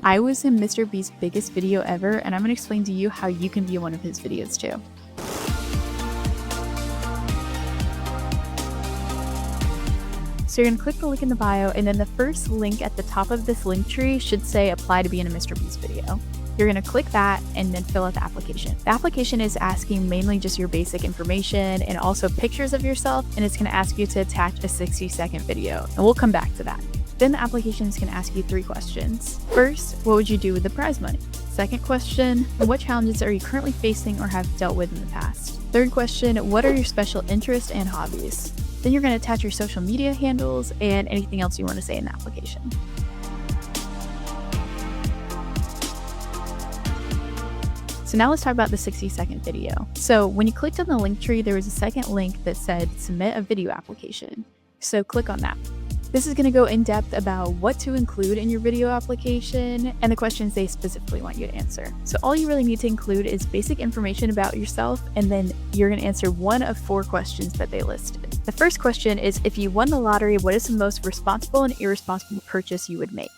I was in MrBeast's biggest video ever, and I'm going to explain to you how you can be in one of his videos too. So you're going to click the link in the bio, and then the first link at the top of this link tree should say apply to be in a MrBeast video. You're going to click that and then fill out the application. The application is asking mainly just your basic information and also pictures of yourself, and it's going to ask you to attach a 60-second video, and we'll come back to that. Then the application is going to ask you 3 questions. First, what would you do with the prize money? Second question, what challenges are you currently facing or have dealt with in the past? Third question, what are your special interests and hobbies? Then you're going to attach your social media handles and anything else you want to say in the application. So now let's talk about the 60-second video. So when you clicked on the link tree, there was a second link that said submit a video application. So click on that. This is going to go in depth about what to include in your video application and the questions they specifically want you to answer. So all you really need to include is basic information about yourself, and then you're going to answer one of 4 questions that they listed. The first question is, if you won the lottery, what is the most responsible and irresponsible purchase you would make?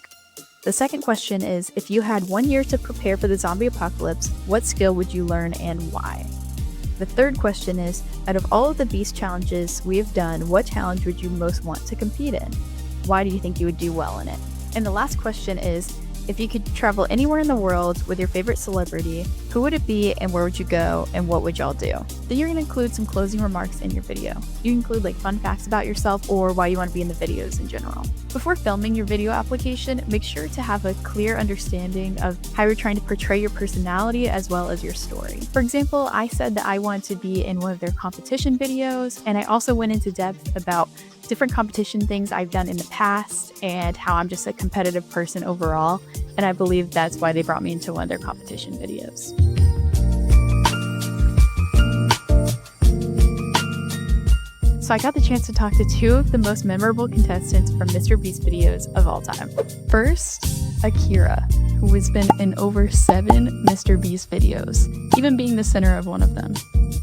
The second question is, if you had 1 year to prepare for the zombie apocalypse, what skill would you learn and why? The third question is, out of all of the Beast challenges we have done, what challenge would you most want to compete in? Why do you think you would do well in it? And the last question is, if you could travel anywhere in the world with your favorite celebrity, who would it be and where would you go and what would y'all do? Then you're going to include some closing remarks in your video. You include like fun facts about yourself or why you want to be in the videos in general. Before filming your video application, make sure to have a clear understanding of how you're trying to portray your personality as well as your story. For example, I said that I wanted to be in one of their competition videos, and I also went into depth about different competition things I've done in the past and how I'm just a competitive person overall, and I believe that's why they brought me into one of their competition videos. So I got the chance to talk to 2 of the most memorable contestants from MrBeast videos of all time. First, Akira, who has been in over 7 MrBeast videos, even being the center of one of them.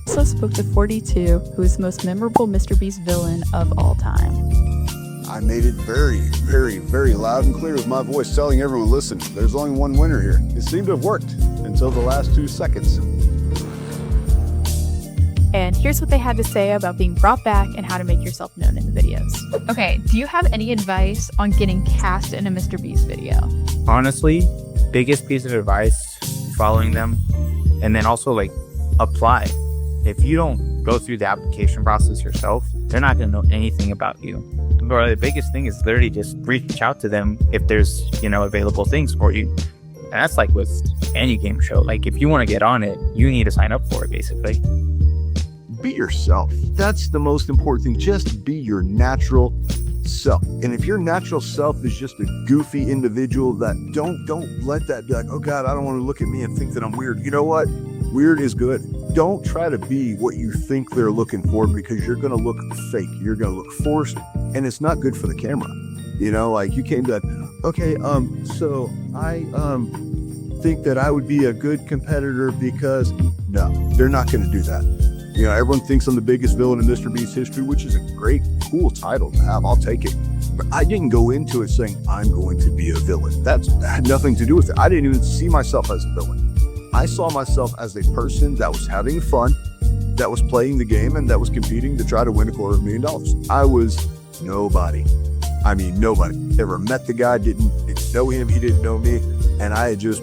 I also spoke to 42, who is the most memorable MrBeast villain of all time. I made it very, very, very loud and clear with my voice telling everyone, listen, there's only one winner here. It seemed to have worked until the last 2 seconds. And here's what they had to say about being brought back and how to make yourself known in the videos. Okay, do you have any advice on getting cast in a MrBeast video? Honestly, biggest piece of advice, following them, and then also like apply. If you don't go through the application process yourself, they're not going to know anything about you. But the biggest thing is literally just reach out to them if there's, available things for you. And that's like with any game show. Like if you want to get on it, you need to sign up for it basically. Be yourself. That's the most important thing. Just be your natural self. And if your natural self is just a goofy individual, that don't let that be like, oh God, I don't want to look at me and think that I'm weird. You know what? Weird is good. Don't try to be what you think they're looking for, because you're going to look fake. You're going to look forced, and it's not good for the camera. Like you came to, okay, so I think that I would be a good competitor because, no, they're not going to do that. Everyone thinks I'm the biggest villain in MrBeast history, which is a great, cool title to have. I'll take it. But I didn't go into it saying I'm going to be a villain. That had nothing to do with it. I didn't even see myself as a villain. I saw myself as a person that was having fun, that was playing the game, and that was competing to try to win $250,000. I was nobody. I mean, nobody. Never met the guy, didn't know him, he didn't know me, and I had just,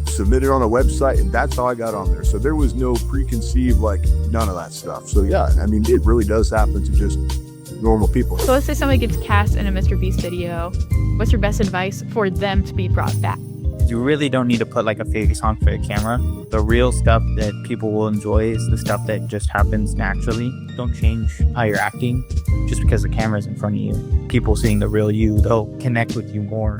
submitted on a website, and that's how I got on there. So there was no preconceived, none of that stuff. So yeah, I mean, it really does happen to just normal people. So let's say somebody gets cast in a MrBeast video. What's your best advice for them to be brought back? You really don't need to put like a face on for the camera. The real stuff that people will enjoy is the stuff that just happens naturally. Don't change how you're acting just because the camera's in front of you. People seeing the real you, they'll connect with you more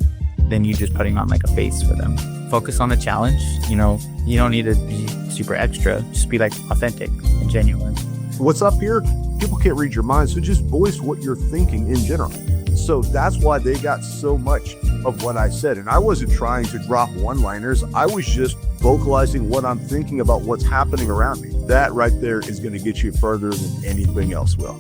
than you just putting on like a face for them. Focus on the challenge. You don't need to be super extra. Just be like authentic and genuine. What's up here? People can't read your mind, so just voice what you're thinking in general. So that's why they got so much of what I said. And I wasn't trying to drop one-liners. I was just vocalizing what I'm thinking about what's happening around me. That right there is going to get you further than anything else will.